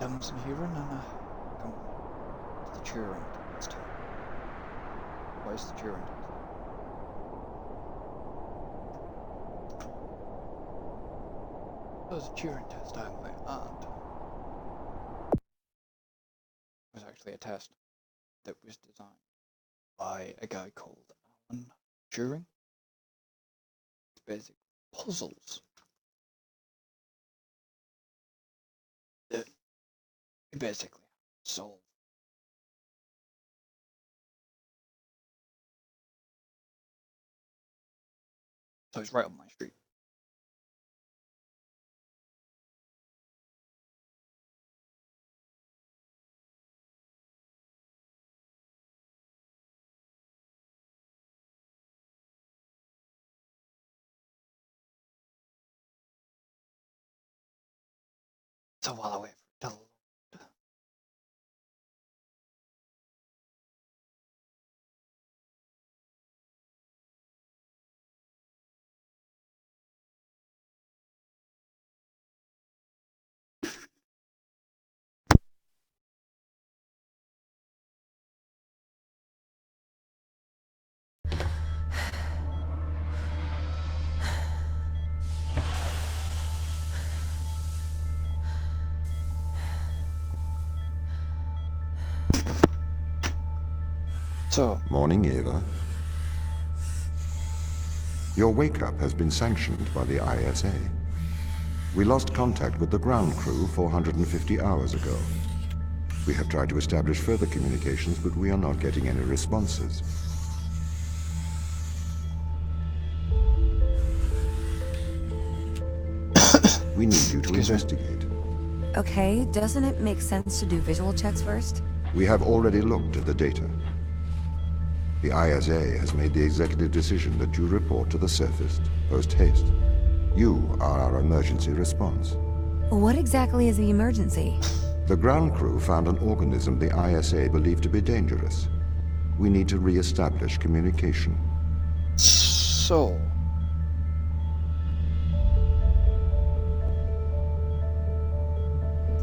Comes in here and come to the Turing Test. Where's the Turing Test? There's a Turing Test only, and it was actually a test that was designed by a guy called Alan Turing. It's basically puzzles that you basically have to solve. So it's right up my street. So while I wait for it to load. So, Morning, Eva. Your wake-up has been sanctioned by the ISA. We lost contact with the ground crew 450 hours ago. We have tried to establish further communications, but we are not getting any responses. We need you to investigate. Okay, doesn't it make sense to do visual checks first? We have already looked at the data. The ISA has made the executive decision that you report to the surface, post-haste. You are our emergency response. What exactly is the emergency? The ground crew found an organism the ISA believed to be dangerous. We need to re-establish communication. So...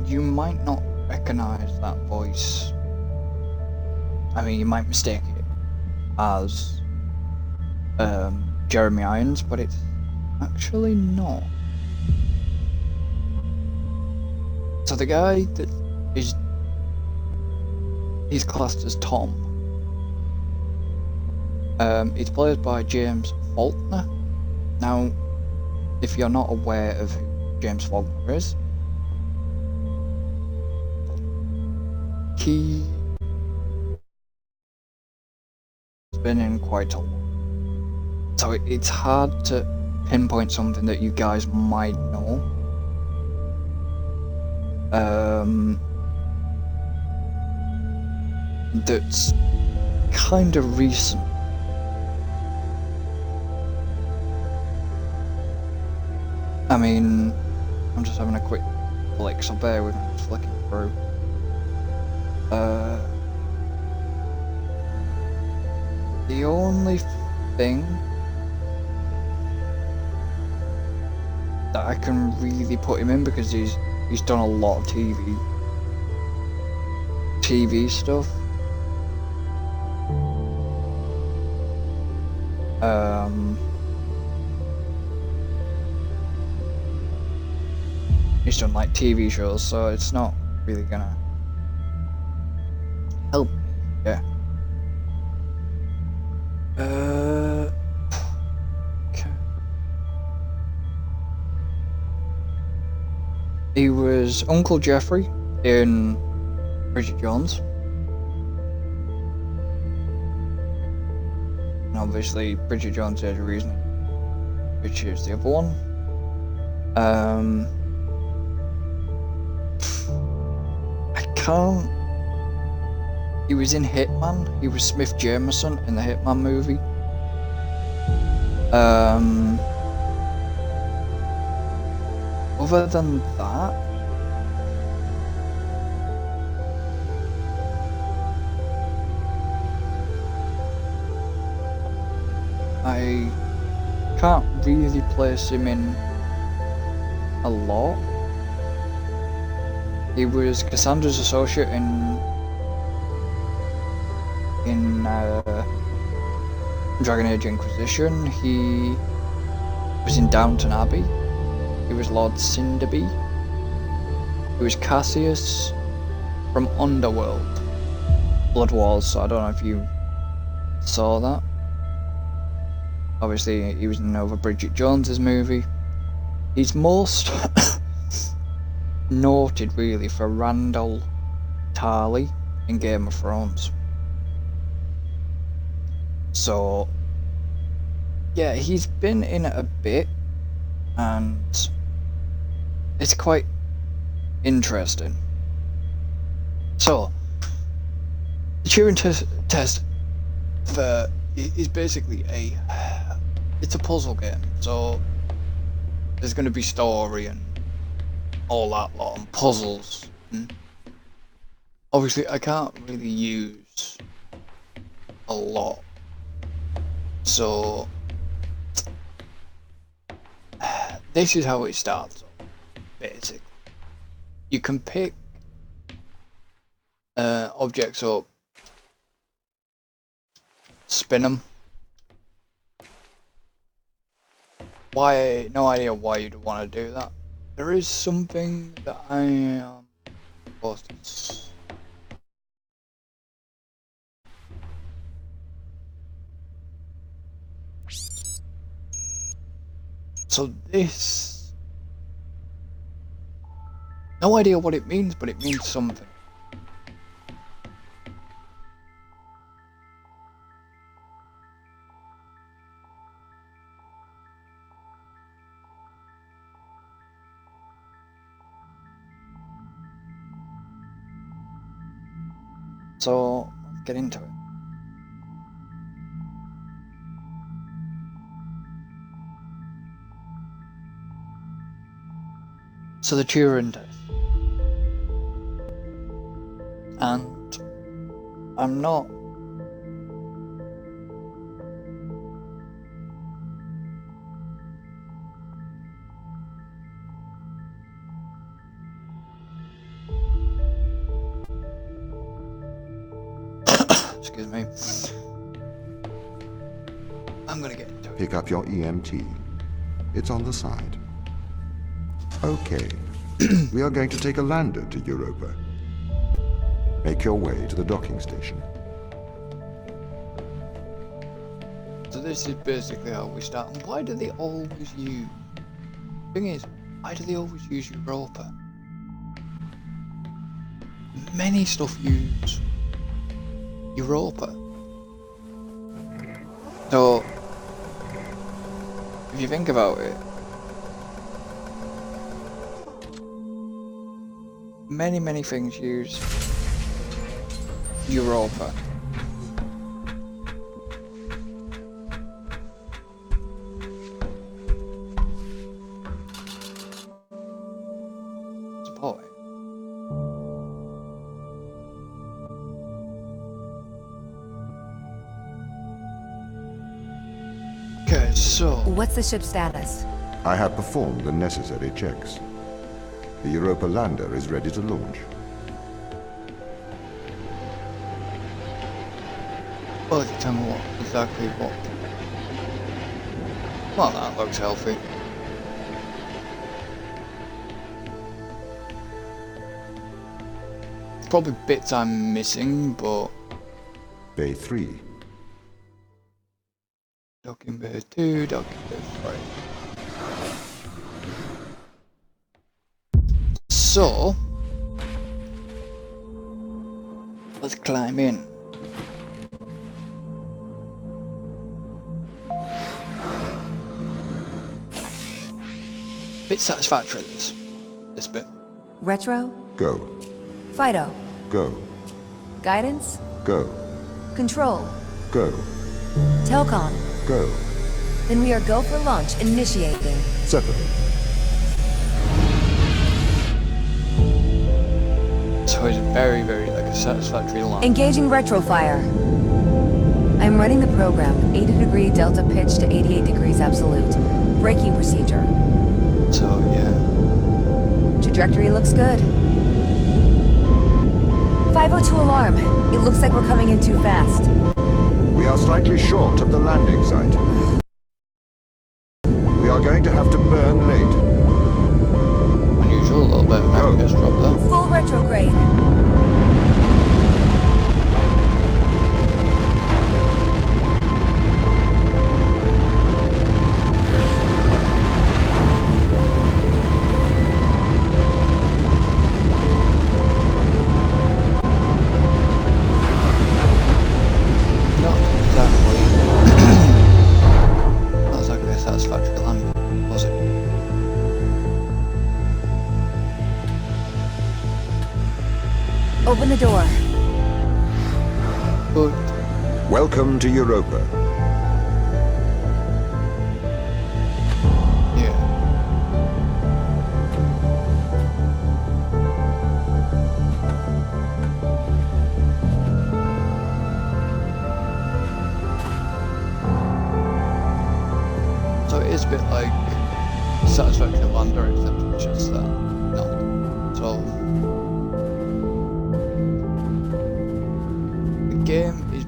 you might not recognize that voice. I mean, you might mistake it as Jeremy Irons, but it's actually not. So the guy that he's classed as Tom. He's played by James Faulkner. Now, if you're not aware of who James Faulkner is, he's been in quite a lot. So it's hard to pinpoint something that you guys might know. That's kind of recent. I mean, I'm just having a quick flick, so bear with me, I'm just flicking through. The only thing that I can really put him in, because he's done a lot of TV stuff. He's done like TV shows, so it's not really gonna help me. Yeah. Okay. He was Uncle Jeffrey in Bridget Jones. And obviously Bridget Jones has a reason, which is the other one. I can't. He was in Hitman. He was Smith Jameson in the Hitman movie. Other than that, I can't really place him in a lot. He was Cassandra's associate in Dragon Age Inquisition. He was in Downton Abbey. He was Lord Cinderby. He was Cassius from Underworld, Blood Wars. So I don't know if you saw that. Obviously, he was in over Bridget Jones's movie. He's most noted really for Randall Tarly in Game of Thrones. So yeah, he's been in it a bit, and it's quite interesting. So the Turing test is basically it's a puzzle game. So there's going to be story and all that lot and puzzles. And obviously, I can't really use a lot. So this is how it starts. Basically, you can pick objects up, spin them. Why? No idea why you'd want to do that. There is something that I am supposed to. So this, no idea what it means, but it means something. So let's get into it. So the Turing Test, and I'm not excuse me. I'm gonna get into it. Pick up your EMT. It's on the side. Okay. We are going to take a lander to Europa. Make your way to the docking station. So this is basically how we start. And why do they always use? Thing is, why do they always use Europa? Many stuff use Europa. So if you think about it, many things use Europa. Support. Okay, so What's the ship's status? I have performed the necessary checks. The Europa lander is ready to launch. well, tell me exactly what. Well, that looks healthy. Probably bits I'm missing, but Bay 3. docking bay 2, docking bay 3. So let's climb in. Bit satisfactory, this bit. Retro? Go. Fido? Go. Guidance? Go. Control? Go. Telcom? Go. Then we are go for launch initiating. 7. So it's very like a satisfactory launch. Engaging retrofire. I'm running the program 80-degree delta pitch to 88 degrees absolute. Braking procedure. So yeah. Trajectory looks good. 502 alarm. It looks like we're coming in too fast. We are slightly short of the landing site. We are going to have to burn late. Unusual, a little bit of an FPS drop there. Full retrograde. Not exactly a satisfactory landing, was it? Open the door. But Welcome to Europa. yeah, so it is a bit like Satisfactory Lander, except it's just that not. So the game is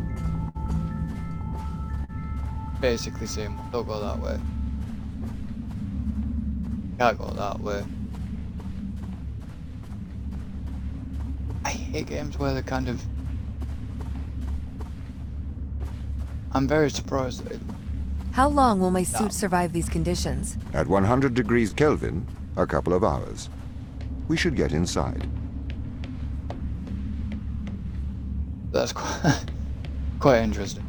basically saying, don't go that way. Can't go that way. I hate games where they're kind of... I'm very surprised that How long will my suit survive these conditions? At 100 degrees Kelvin, a couple of hours. We should get inside. that's quite interesting.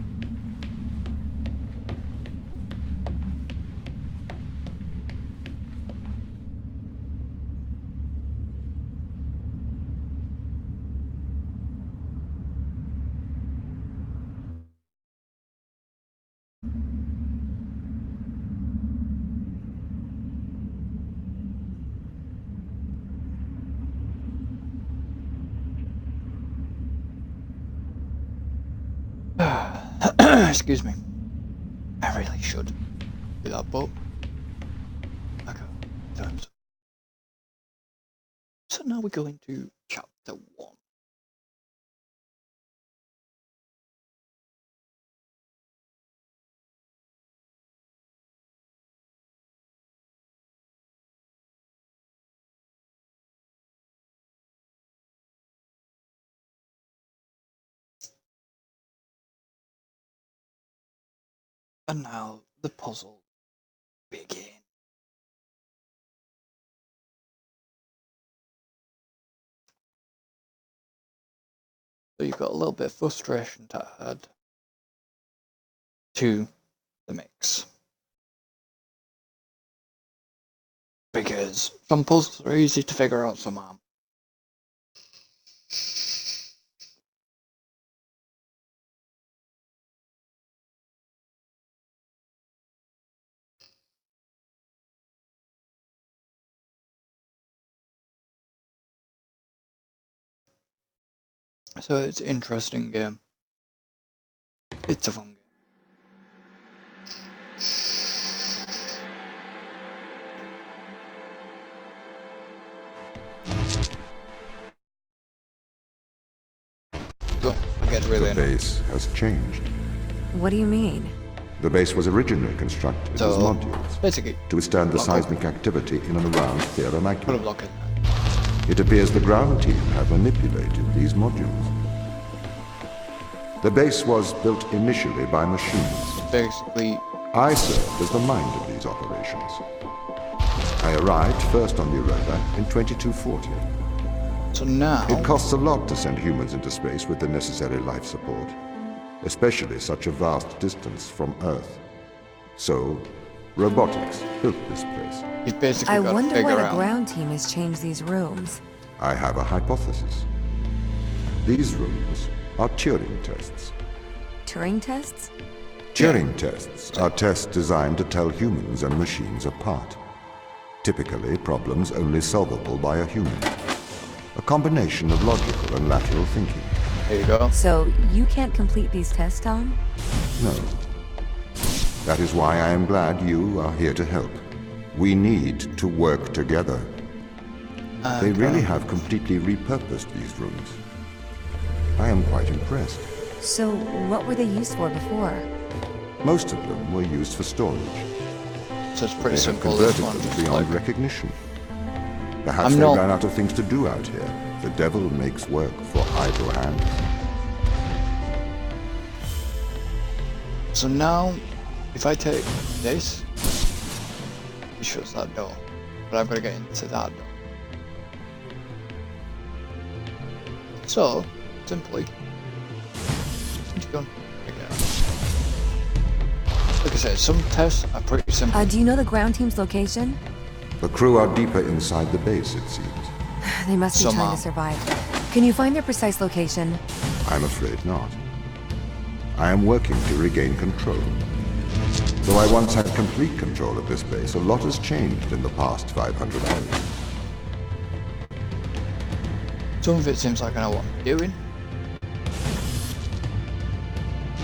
Excuse me. I really should do that, but okay. Times. So now we're going to chapter 1. And now the puzzle begins. So you've got a little bit of frustration to add to the mix. Because some puzzles are easy to figure out, some aren't. So it's an interesting game. It's a fun game. Don't forget really The base has changed. What do you mean? The base was originally constructed as So modules basically, to withstand the block seismic activity in and around Sierra put a Macula. block in. It appears the ground team have manipulated these modules. The base was built initially by machines. Basically, I served as the mind of these operations. I arrived first on Europa in 2240. so now It costs a lot to send humans into space with the necessary life support, especially such a vast distance from Earth. So, robotics built this place. you've basically I got to wonder figure why the out. ground team has changed these rooms. I have a hypothesis. These rooms are Turing tests. Turing tests? Turing tests are tests designed to tell humans and machines apart. Typically, problems only solvable by a human. A combination of logical and lateral thinking. There you go. So you can't complete these tests, Tom? No. That is why I am glad you are here to help. We need to work together. They really have completely repurposed these rooms. I am quite impressed. So, what were they used for before? Most of them were used for storage. So it's pretty They have simple. This converted one, them just beyond like, recognition. Perhaps I'm they not- ran out of things to do out here. The devil makes work for idle hands. So now, if I take this, it shuts that door. But I've got to get into that door. So, simply, just go. Like I said, some tests are pretty simple. Do you know the ground team's location? The crew are deeper inside the base, it seems. They must be Somehow. trying to survive. Can you find their precise location? I'm afraid not. I am working to regain control. Though I once had complete control of this base, a lot has changed in the past 500 hours. Some of it seems like I know what I'm doing.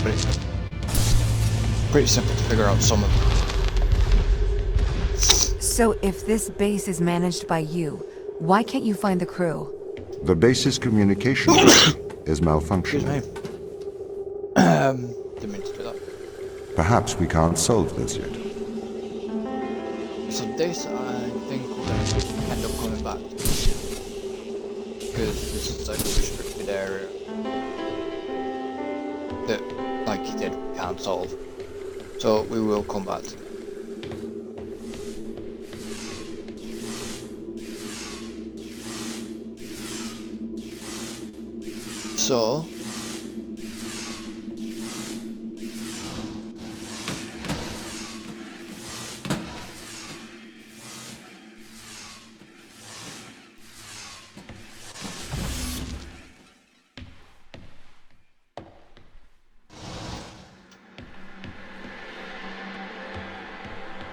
But it's pretty simple to figure out some of it. So, if this base is managed by you, why can't you find the crew? The base's communication system is Excuse malfunctioning. me. Didn't mean to do that. Perhaps we can't solve this yet. So this, I think we're going to end up coming back to. Because this is like a restricted area. That, like you did, we can't solve. So we will come back to it. So,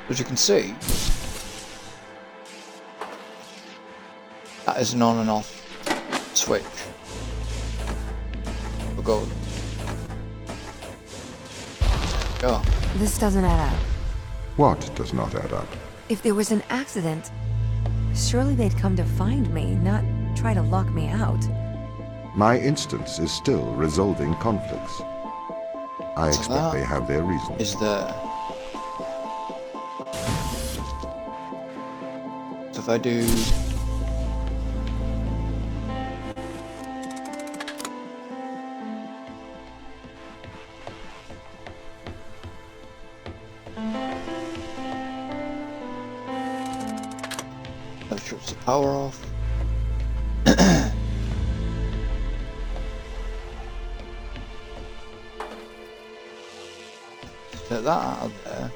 as you can see, that is an on and off switch. We'll go. This doesn't add up. What does not add up? If there was an accident, surely they'd come to find me, not try to lock me out. My instance is still resolving conflicts. I So expect that they have their reasons. Is there? So if I do that shuts the power off. Take that out of there.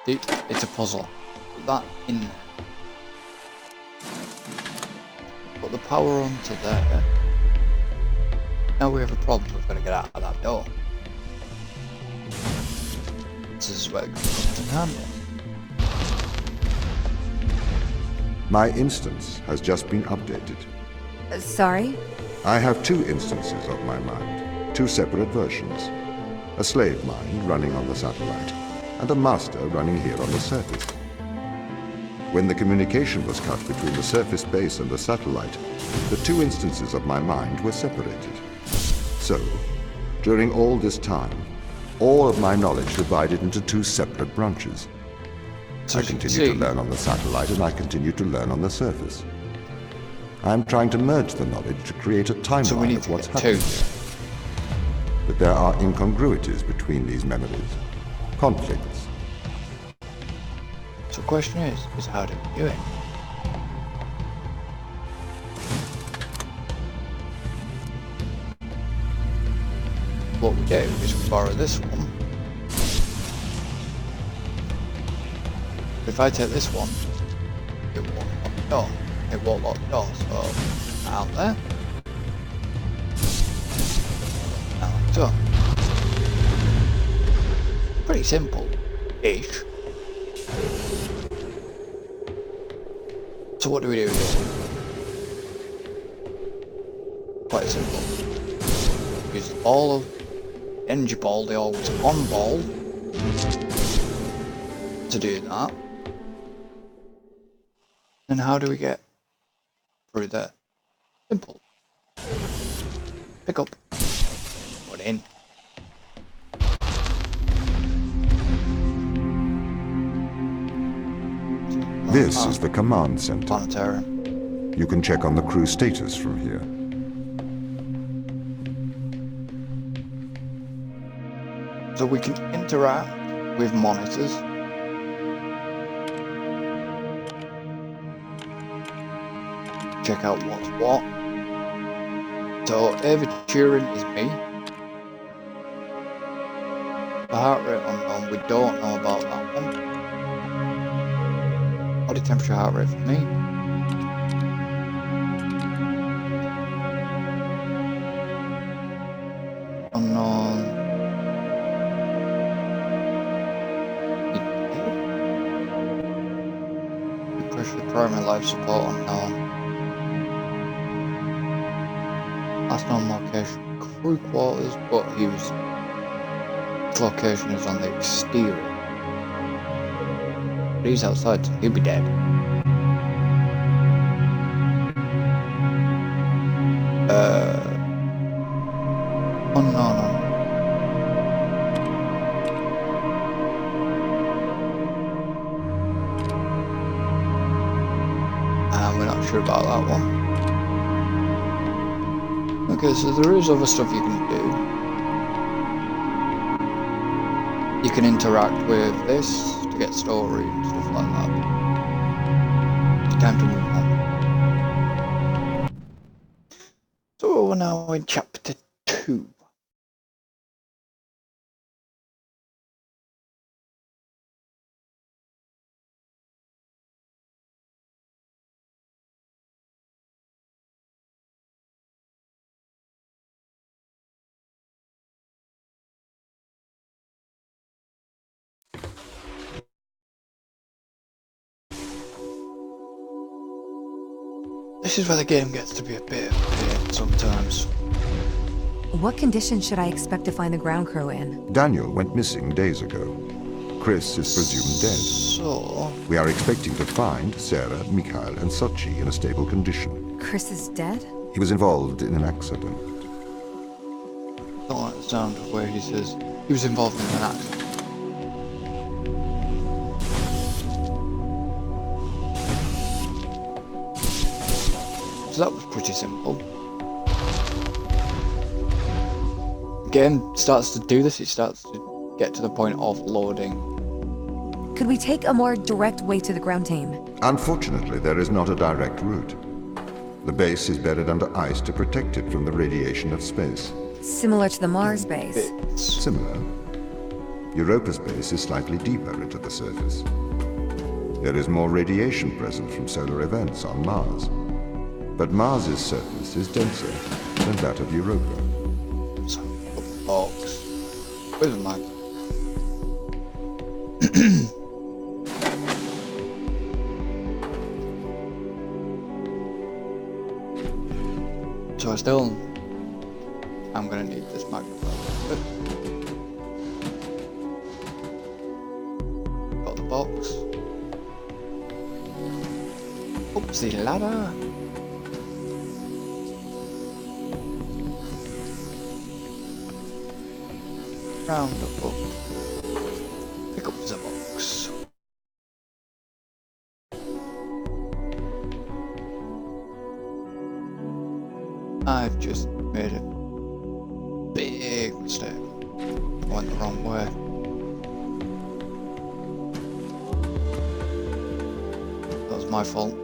It's a puzzle. Put that in there. Put the power onto there. Now we have a problem. We've got to get out of that door. This is where it comes in handy. My instance has just been updated. Sorry? I have two instances of my mind, two separate versions. A slave mind running on the satellite, and a master running here on the surface. When the communication was cut between the surface base and the satellite, the two instances of my mind were separated. So, during all this time, all of my knowledge divided into two separate branches. So I as you can continue to see, learn on the satellite, and I continue to learn on the surface. I am trying to merge the knowledge to create a so we timeline need of to what's get two. happening here. But there are incongruities between these memories, conflicts. So the question is how do we do it? What we do is we borrow this one. If I take this one, it won't lock the door. It won't lock the door, so out there. Now like so. Pretty simple-ish. So what do we do here? Quite simple. Use all of energy ball, the always on ball, to do that. And how do we get through there? Simple. Pick up. Put in. This is the command center. Planetarium. You can check on the crew status from here. So we can interact with monitors. Check out what's what. So Turing is me. The heart rate unknown, we don't know about that one. Body temperature, heart rate for me. Unknown. Pressure, primary life support unknown. Last known location, crew quarters, but his location is on the exterior. But he's outside, so he'll be dead. Unknown. We're not sure about that one. Okay, so there is other stuff you can do. You can interact with this to get story and stuff like that. It's time to move on. So we're now in chapter 2. This is where the game gets to be a bit of a pain sometimes. What conditions should I expect to find the ground crew in? Daniel went missing days ago. Chris is presumed dead. So, We are expecting to find Sarah, Mikhail, and Sochi in a stable condition. Chris is dead? He was involved in an accident. I don't like the sound of where he says he was involved in an accident. So that was pretty simple. The game starts to do this, it starts to get to the point of loading. Could we take a more direct way to the ground team? Unfortunately, there is not a direct route. The base is buried under ice to protect it from the radiation of space. Similar to the Mars base. Bits. Similar. Europa's base is slightly deeper into the surface. There is more radiation present from solar events on Mars. But Mars's surface is denser than that of Europa. So, box. Where's the mag? So I'm gonna need this magnifier. Got the box. Oopsie ladder. Round up. Pick up the box. I've just made a big mistake. I went the wrong way. That was my fault.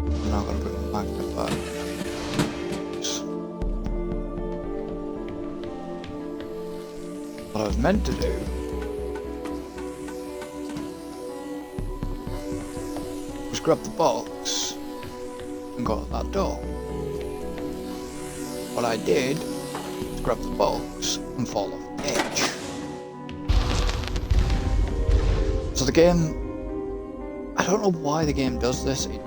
I'm now gonna put my magnet back. What I was meant to do was grab the box and go out that door. What I did was grab the box and fall off the edge. So the game, I don't know why the game does this. It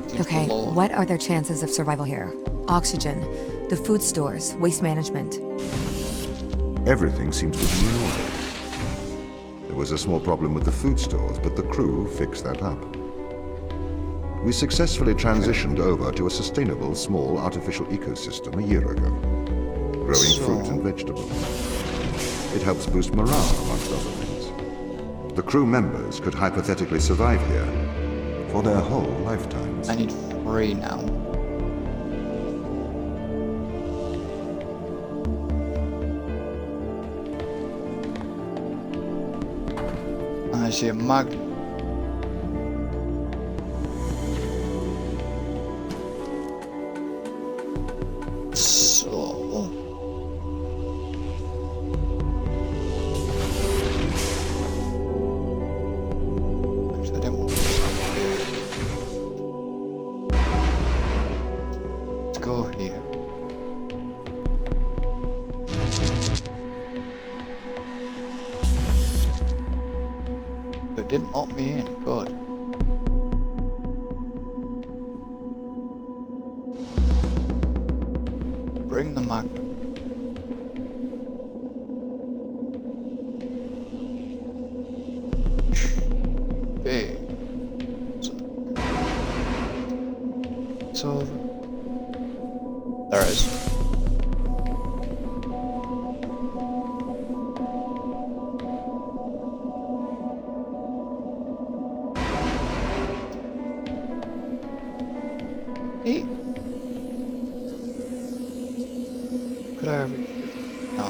seems to Okay, load. what are their chances of survival here? Oxygen, the food stores, waste management. Everything seems to be in order. There was a small problem with the food stores, but the crew fixed that up. We successfully transitioned over to a sustainable small artificial ecosystem a year ago, growing fruit and vegetables. It helps boost morale, amongst other things. The crew members could hypothetically survive here for their whole lifetimes. I need 3 now. I see a magnet. So actually I didn't want to let's go here. It didn't lock me in, good. Bring the magnet. Big. So there it is. Hey. Could I have reached it? No.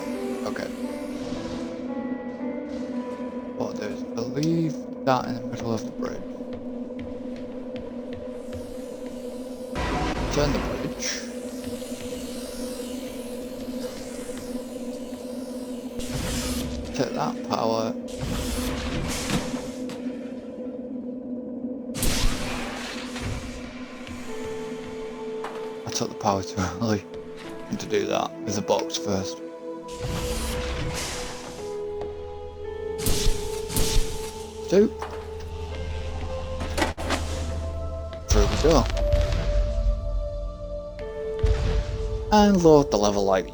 Okay. What there's leave that in the middle of the bridge. Turn the bridge. Take that power. I took the power too early. And to do that with the box first. Two. Through we go. And load the level light.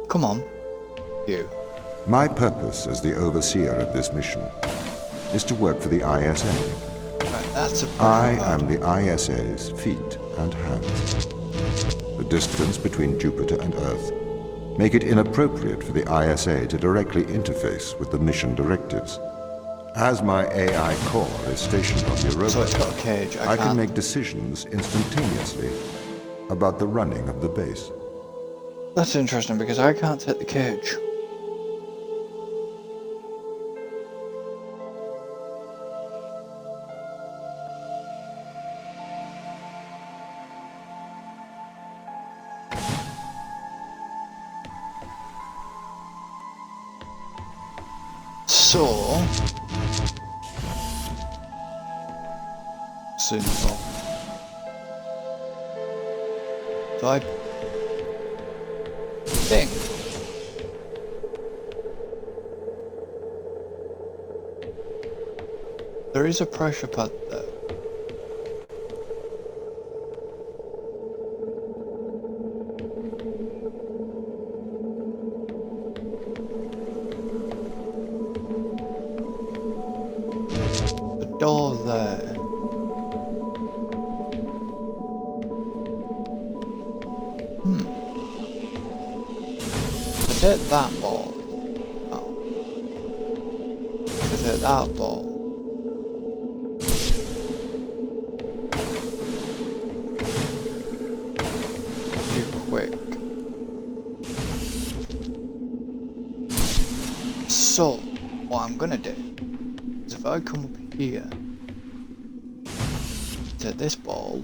Come on, you. My purpose as the overseer of this mission is to work for the ISA. Right, that's a I am the ISA's feet and hands. The distance between Jupiter and Earth make it inappropriate for the ISA to directly interface with the mission directives. As my AI core is stationed on Europa, So it's got a cage. I can can't- make decisions instantaneously about the running of the base. That's interesting because I can't take the cage. So simple. So I think there is a pressure pad there. The door there. To take that ball. Oh. To take that ball. Too quick. So, what I'm gonna do is if I come up here, take this ball,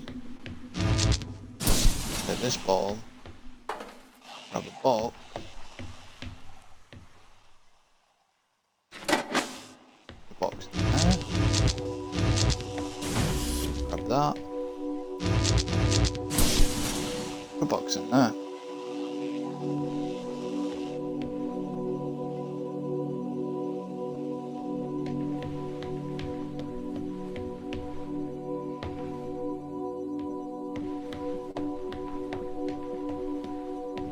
grab a box, the box in there, grab that, the box in there.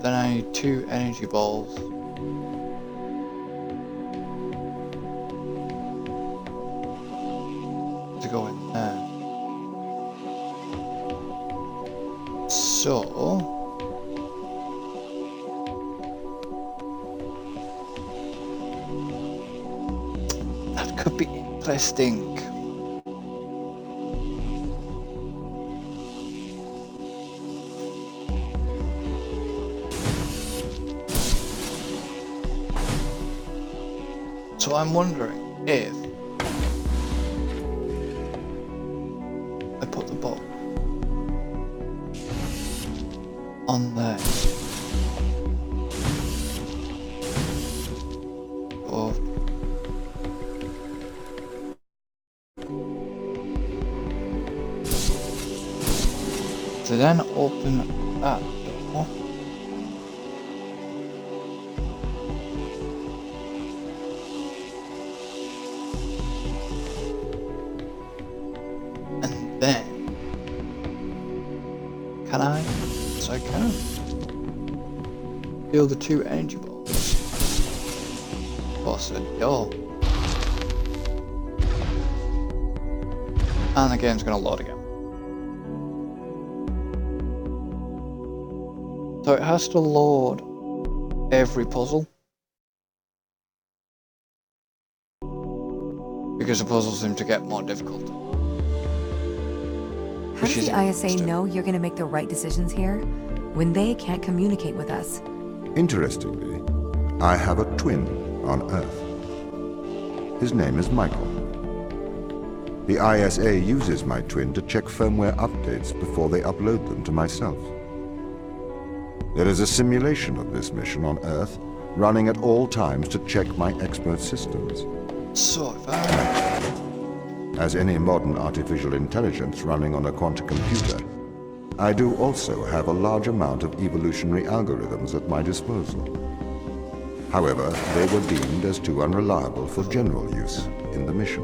Then I need 2 energy balls. So that could be interesting. So I'm wondering if I put the box on there. Or to then open that door. And then can I? Yes, I can. Deal the 2 energy balls. What's the door? And the game's gonna load again. So it has to load every puzzle. Because the puzzles seem to get more difficult. How does the ISA know you're gonna make the right decisions here when they can't communicate with us? Interestingly, I have a twin on Earth. His name is Michael. The ISA uses my twin to check firmware updates before they upload them to myself. There is a simulation of this mission on Earth, running at all times to check my expert systems. So if I... As any modern artificial intelligence running on a quantum computer, I do also have a large amount of evolutionary algorithms at my disposal. However, they were deemed as too unreliable for general use in the mission.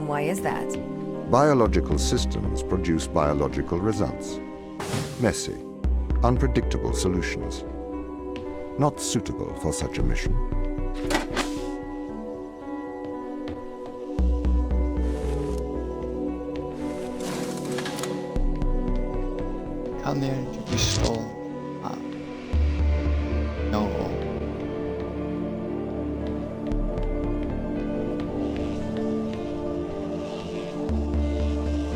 Why is that? Biological systems produce biological results. Messy, unpredictable solutions. Not suitable for such a mission. Can the energy be stolen? No.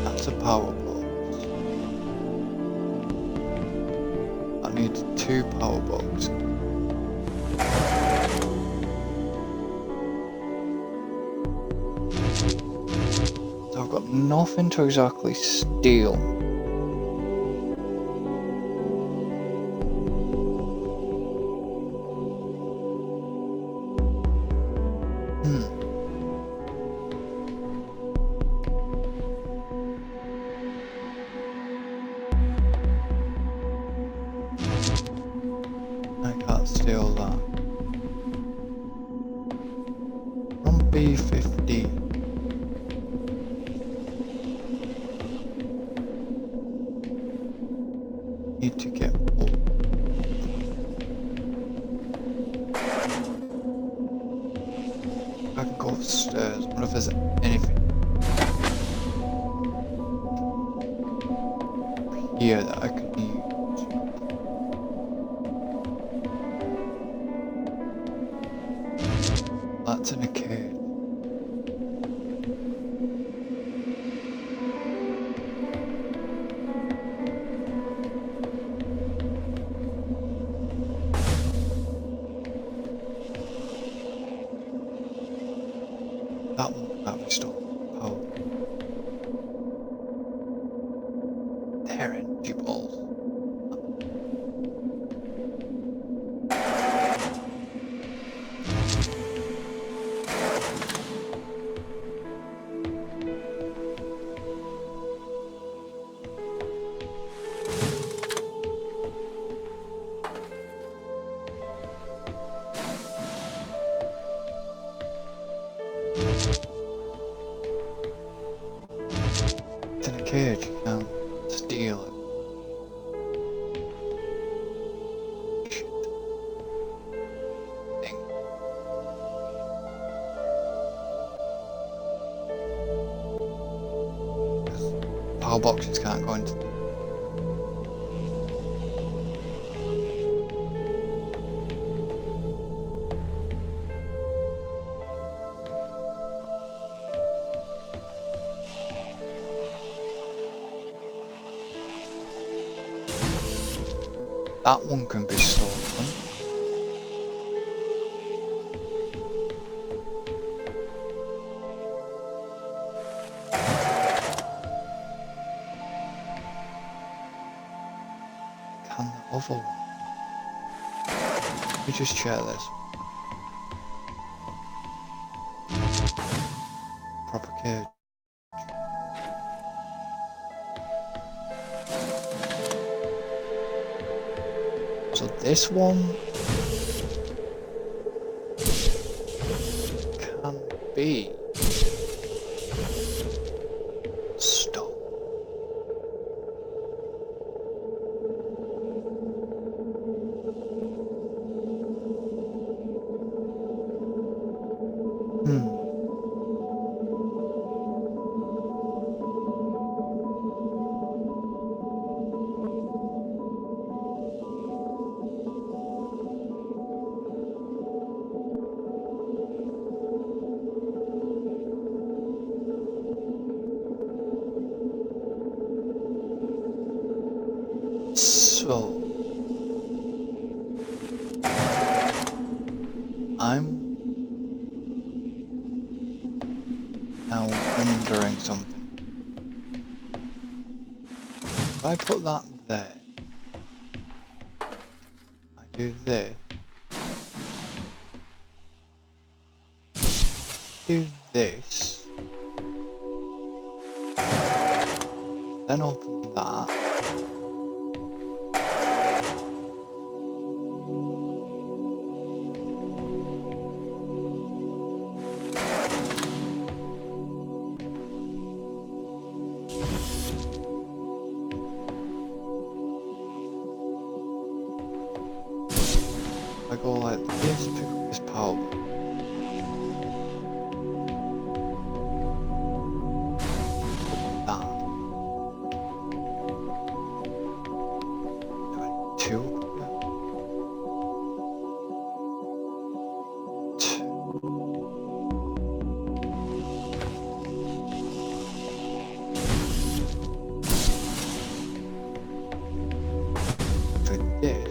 That's a power box. I need 2 power boxes. So I've got nothing to exactly steal. I can't steal that. From B50. Need to get up. I can go upstairs. I wonder if there's anything here that I can use. That's in a cave. That one can't be stolen. Oh. They're energy balls. It's in a cage, you can't steal it. Shit. Thing. Power boxes can't go into. That one can be stolen. Can the other one? Let me just check this. Proper cage. So this one can be stolen. So I'm now wondering something. If I put that there, I do this, do this, then open that. I go like this, pick up this power button. That. Do I need two? Yeah. Two. Do this.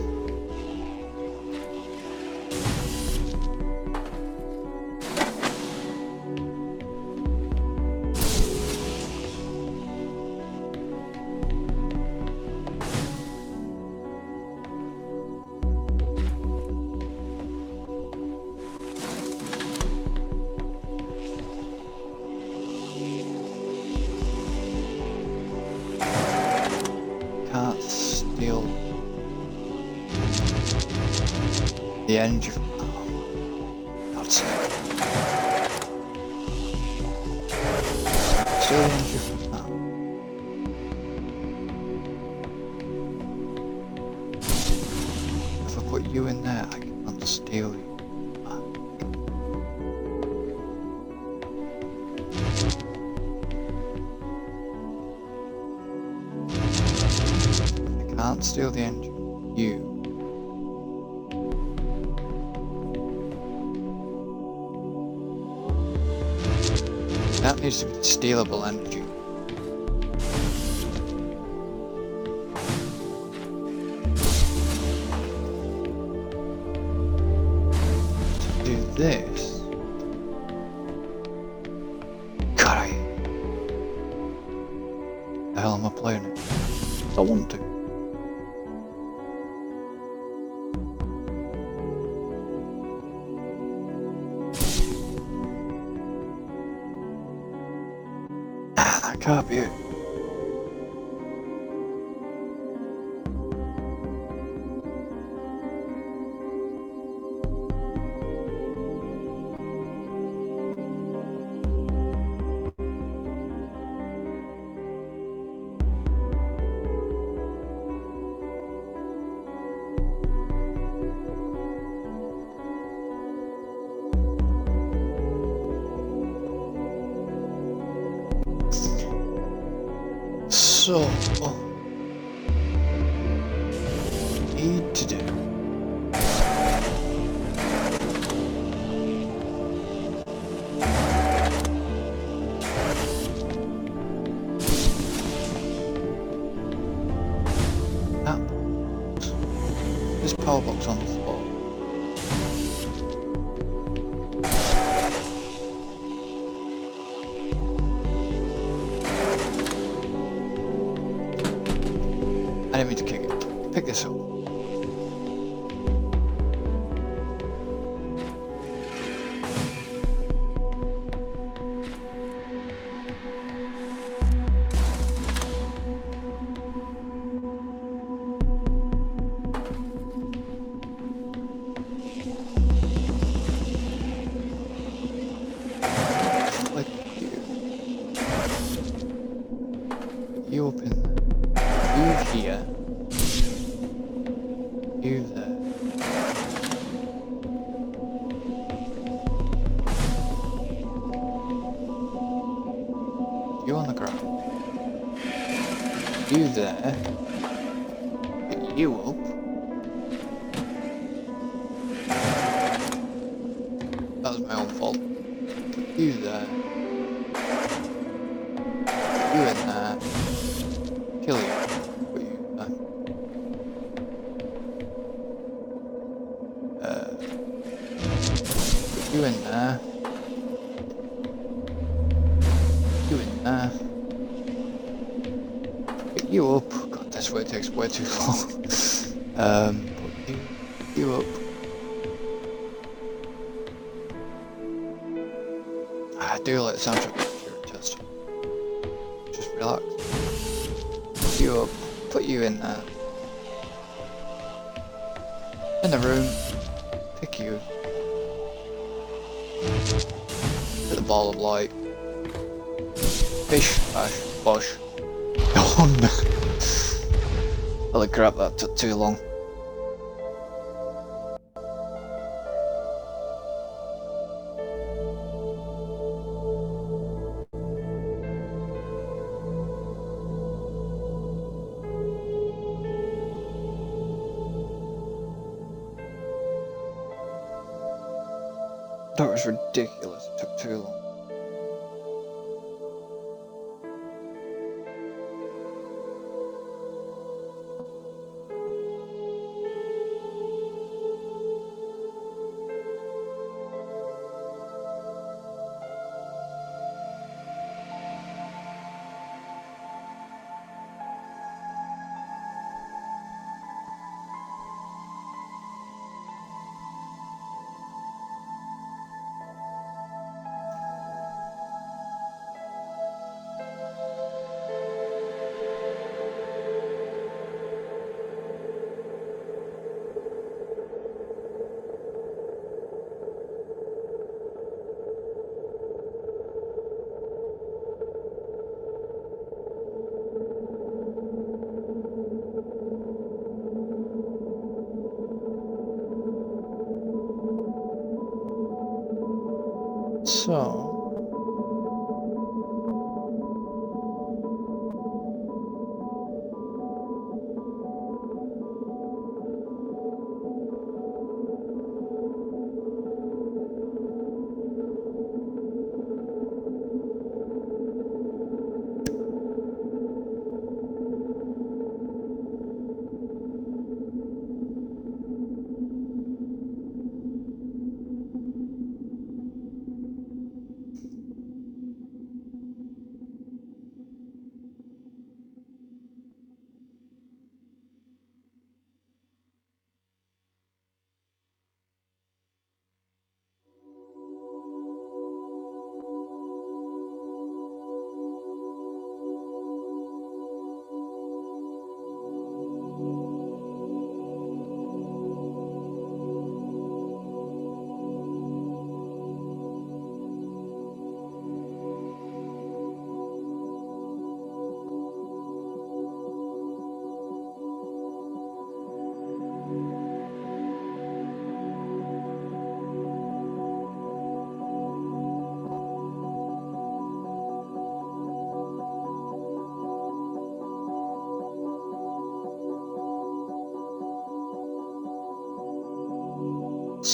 Can't steal the engine. Oh, God's sake. Steal the engine from that. If I put you in there, I can't steal you. Can't steal the engine. You. That needs to be stealable energy. To do this. God, the hell am I playing it? I want to. That can't be it. So, need to do that. power box on the spot. I didn't mean to kick it. Pick this up. You up in there. You here. You there. You on the ground. You there. Pick you up. That was my own fault. Put you there. You in there. Kill you. Put you there. Put you in there. You in there. Pick you up. God, this way takes way too long. Put you up. I do like the soundtrack of Turing Test. Just relax. Put you up. Put you in there. In the room. Pick you. Hit the ball of light. Bish, bash, bosh. Oh no. Holy crap, that took too long. That was ridiculous, it took too long. So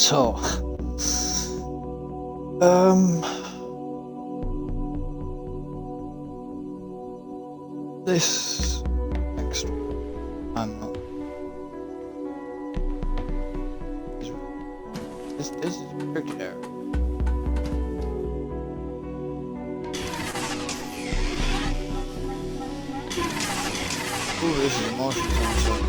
So, this next one, I'm not This is a restricted area. Ooh, this is a motion sensor.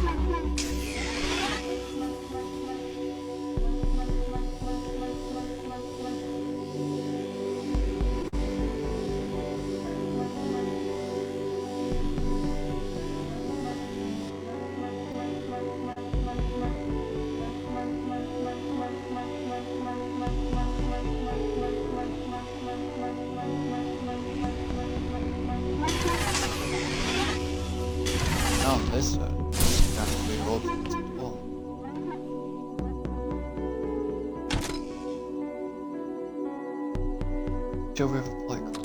Oh, this is kind of weird open as well. Shall we have a play card?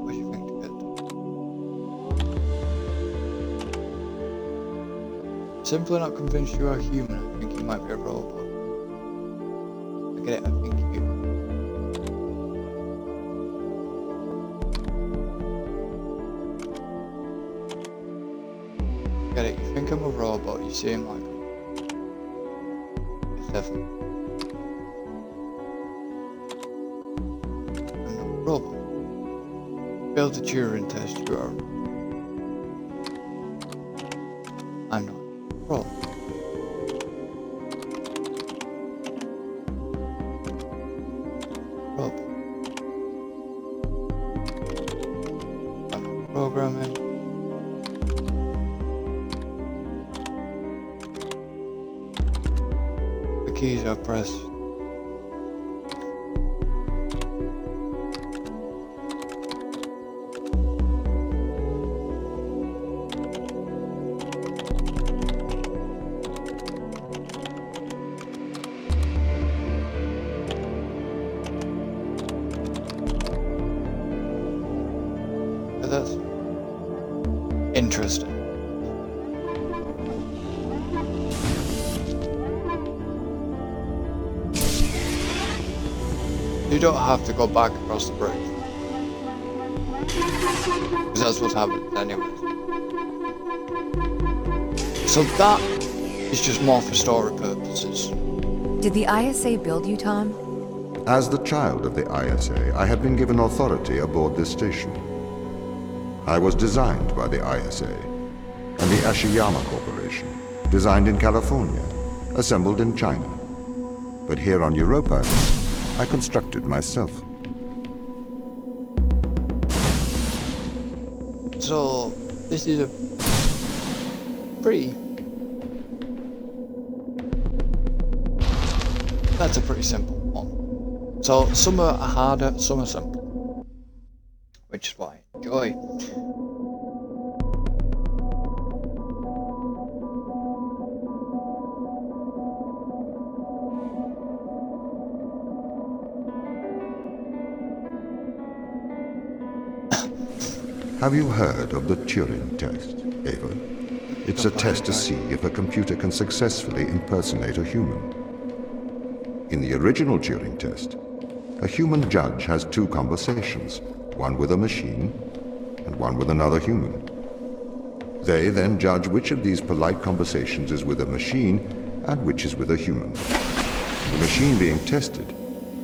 What do you think to get? Simply not convinced you are human. I think you might be a robot. I get it, I think you. Get it, you think I'm a robot, you seem like a 7. I'm not a robot. Failed the Turing Test, you are. I'm not a robot. Robot. I'm not programming. The keys are pressed. That's interesting. You don't have to go back across the bridge. Because that's what's happened anyways. So that is just more for story purposes. Did the ISA build you, Tom? As the child of the ISA, I had been given authority aboard this station. I was designed by the ISA and the Ashiyama Corporation, designed in California, assembled in China. But here on Europa, I constructed myself. So this is a pretty... That's a pretty simple one. So some are harder, some are simple. Which is what I enjoy. Have you heard of the Turing Test, Ava? It's a test to see if a computer can successfully impersonate a human. In the original Turing Test, a human judge has 2 conversations, one with a machine and one with another human. They then judge which of these polite conversations is with a machine and which is with a human. The machine being tested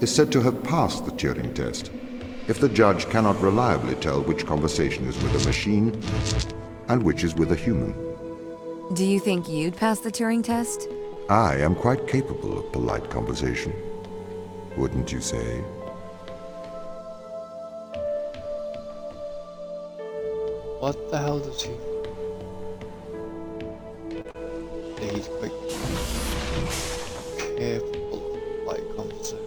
is said to have passed the Turing Test if the judge cannot reliably tell which conversation is with a machine and which is with a human. Do you think you'd pass the Turing test? I am quite capable of polite conversation, wouldn't you say? What the hell does he... He's quite capable of like conversation.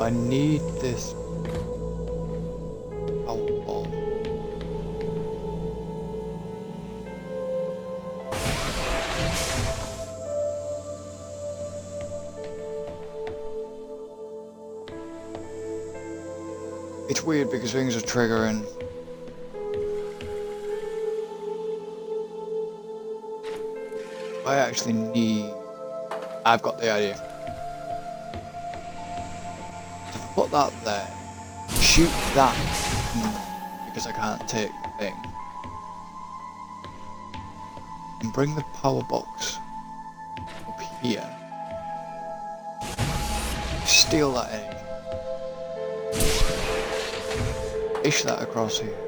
I need this power ball. It's weird because things are triggering. I actually need... I've got the idea. To put that there, shoot that, because I can't take the thing, and bring the power box up here, steal that energy, dish that across here.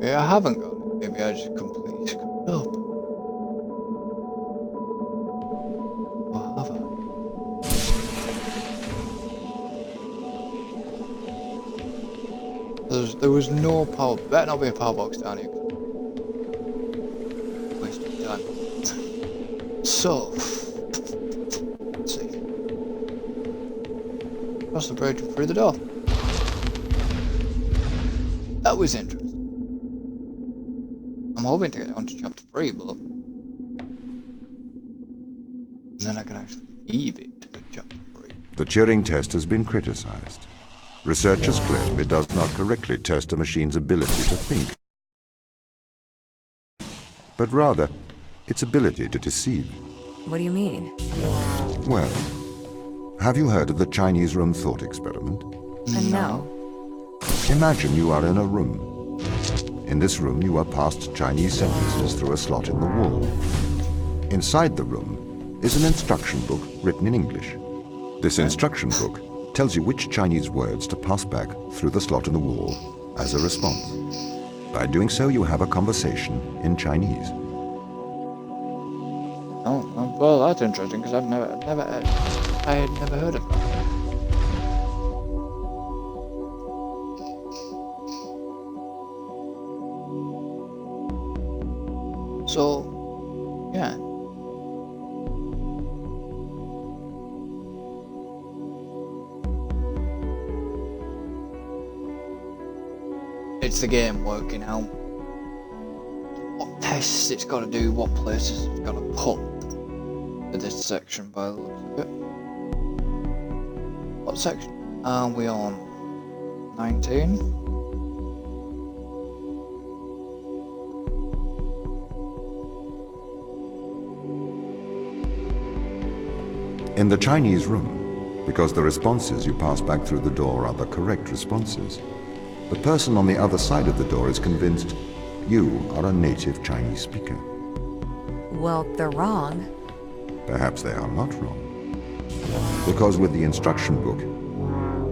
Yeah, I haven't got it. Maybe I just completely screwed up. Or have I? There was no power. Better not be a power box down here. Waste of time. So, let's see. Across the bridge and through the door. That was interesting. I'm hoping to get on to chapter 3, but then I can actually leave it to chapter 3. The Turing test has been criticized. Researchers claim it does not correctly test a machine's ability to think, but rather its ability to deceive. What do you mean? Well, have you heard of the Chinese room thought experiment? No. Imagine you are in a room. In this room, you are passed Chinese sentences through a slot in the wall. Inside the room is an instruction book written in English. This instruction book tells you which Chinese words to pass back through the slot in the wall as a response. By doing so, you have a conversation in Chinese. Oh, well, that's interesting because I had never heard of that. So, yeah. It's the game working out what tests it's got to do, what places it's got to put to this section by the looks of it. What section are we on? 19? In the Chinese room, because the responses you pass back through the door are the correct responses, the person on the other side of the door is convinced you are a native Chinese speaker. Well, they're wrong. Perhaps they are not wrong. Because with the instruction book,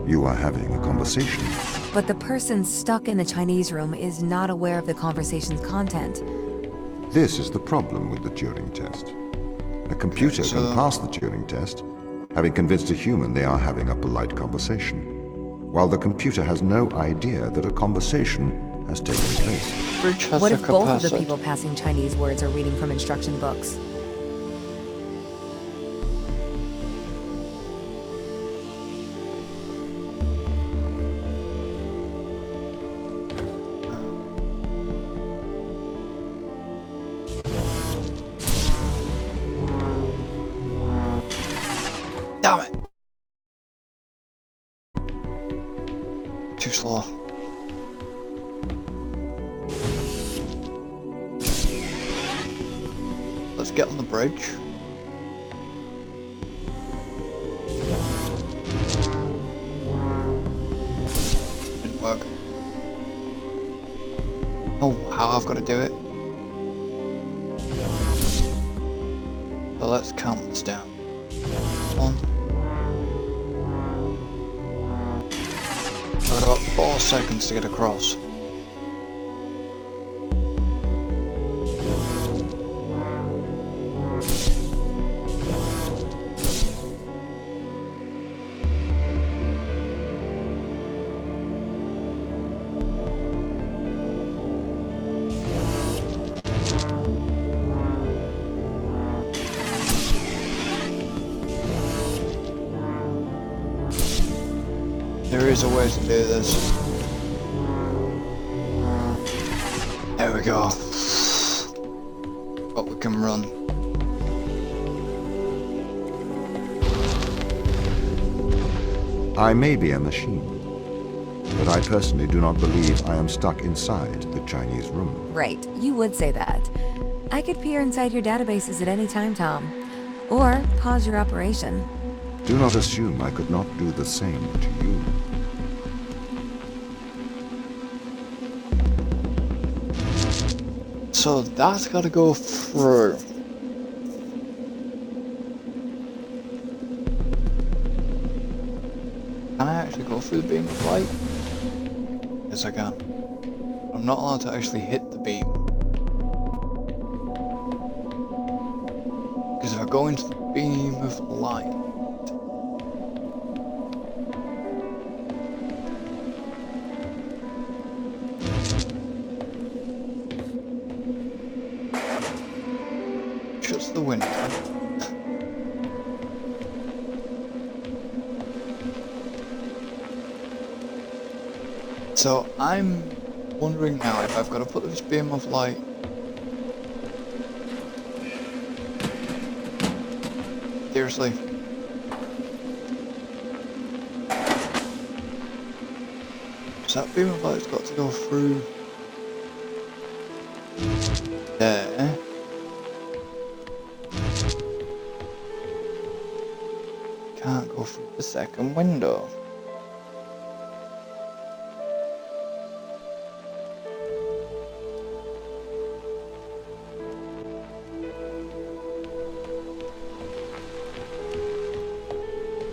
you are having a conversation. But the person stuck in the Chinese room is not aware of the conversation's content. This is the problem with the Turing test. A computer can pass the Turing test, having convinced a human they are having a polite conversation, while the computer has no idea that a conversation has taken place. Bridge has What a if both of the capacity. people passing Chinese words are reading from instruction books? Damn it! Too slow. Let's get on the bridge. Didn't work. Oh, how I've got to do it. So let's count this down. 1. I've got about 4 seconds to get across. There is a way to do this. There we go. can run. I may be a machine, but I personally do not believe I am stuck inside the Chinese room. Right, you would say that. I could peer inside your databases at any time, Tom. Or pause your operation. Do not assume I could not do the same to you. So that's gotta go through. Can I actually go through the beam of light? Yes, I can. I'm not allowed to actually hit the beam. Because if I go into the beam of light, shuts the window. So I'm wondering now if I've got to put this beam of light seriously. So that beam of light's got to go through there. Can't go through the second window.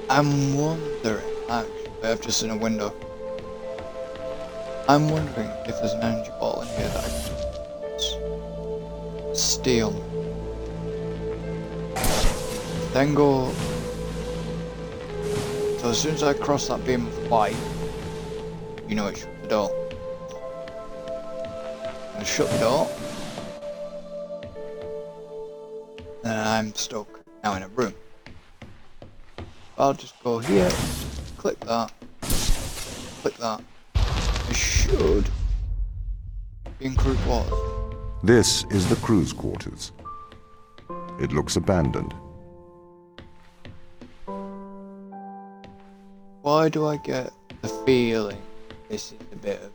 I'm wondering, actually, I've just seen a window. I'm wondering if there's an energy ball in here that I can steal. Then go. So as soon as I cross that beam of light, you know it shuts the door. I'm gonna shut the door. And I'm stuck now in a room. I'll just go here, click that, click that. It should be in crew quarters. This is the crew's quarters. It looks abandoned. Why do I get the feeling this is a bit of...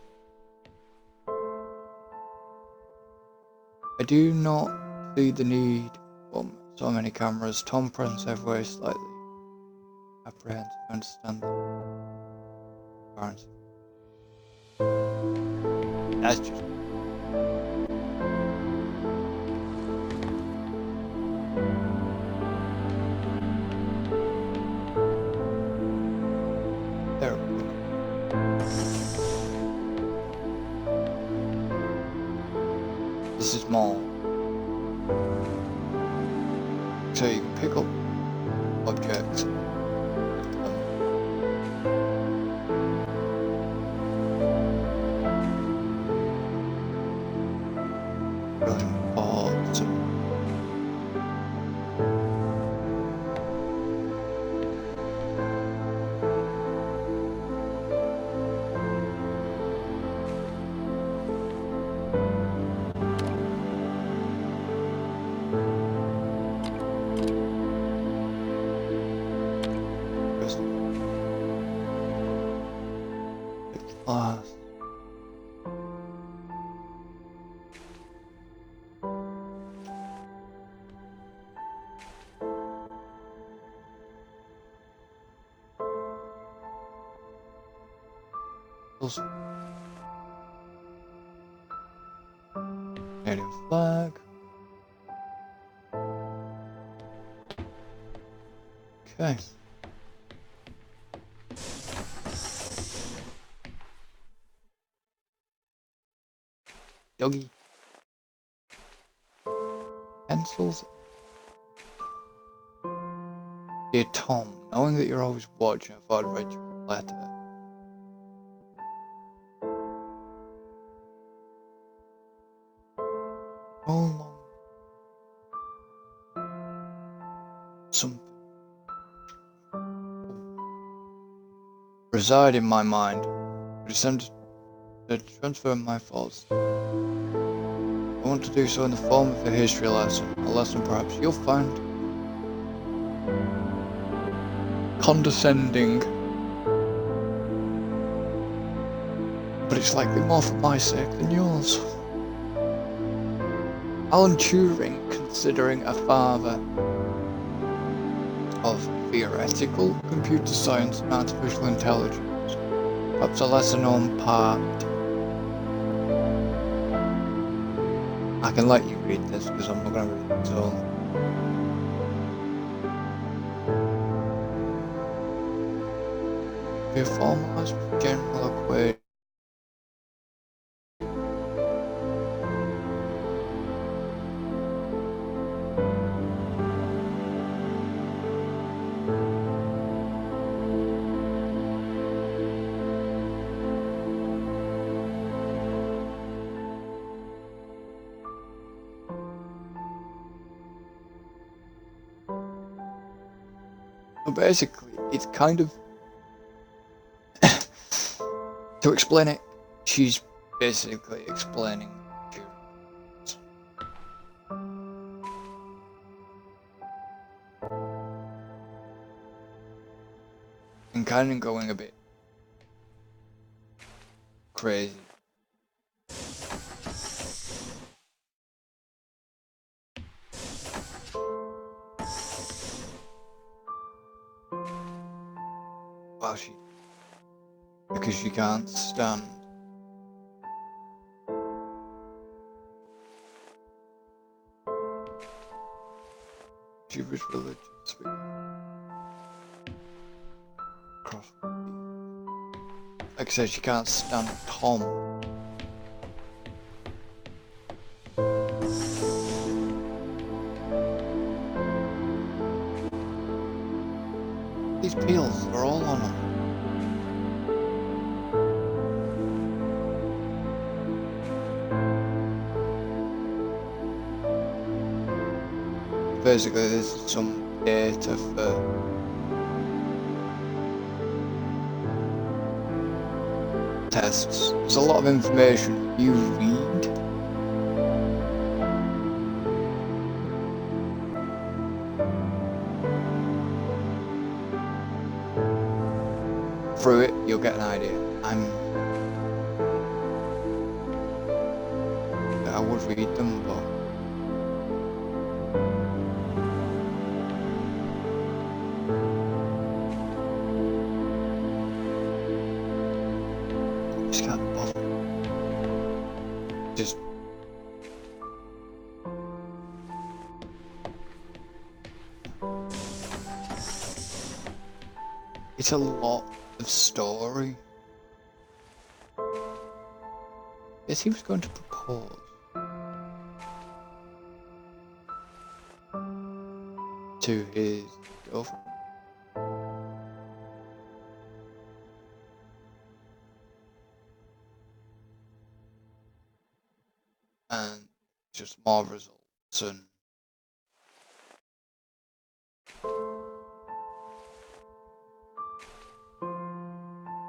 I do not see the need for so many cameras. Tom Prince everywhere is slightly apprehensive. I understand that. That's just... There we go. This is small. So you can pick up objects. Class. Canadian flag. Okay. Doggy. Pencils. Dear Tom, knowing that you're always watching, I thought I'd write you a letter. No longer something reside in my mind. It is time to transfer my thoughts. you want to do so in the form of a history lesson, a lesson perhaps you'll find condescending, but it's likely more for my sake than yours. Alan Turing, considering a father of theoretical computer science and artificial intelligence, perhaps a lesser known part. I can let you read this because I'm not going to read it at all. Be formalized with general equation. So basically, it's kind of to explain it, she's basically explaining Turing. And kind of going a bit crazy. Well, because she can't stand she was religious across like I said, she can't stand Tom. These peels are all on them. Basically, this is some data for tests. There's a lot of information you read. Through it, you'll get an idea. I would read them, but just can't bother. Just it's a lot of story. Yes, he was going to propose. To his girlfriend. And just more results and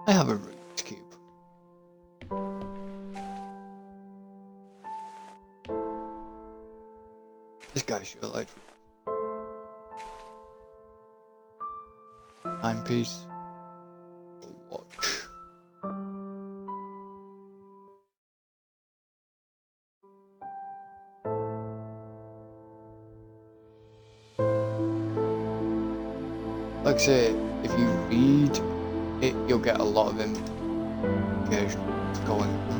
I have a Rubik's Cube. This guy sure liked timepiece. Watch. Like I say, if you read it, you'll get a lot of indication what's going on.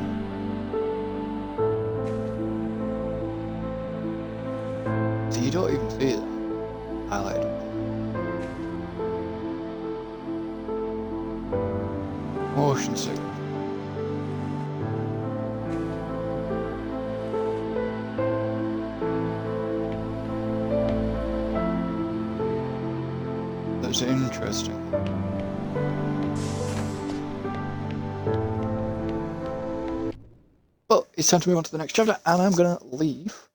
So you don't even see that highlighted. Motion signal. That's interesting. But it's time to move on to the next chapter, and I'm gonna leave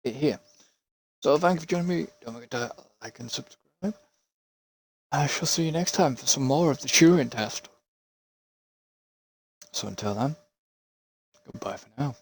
it here. So thank you for joining me. Don't forget to like and subscribe. I shall see you next time for some more of the Turing Test. So until then, goodbye for now.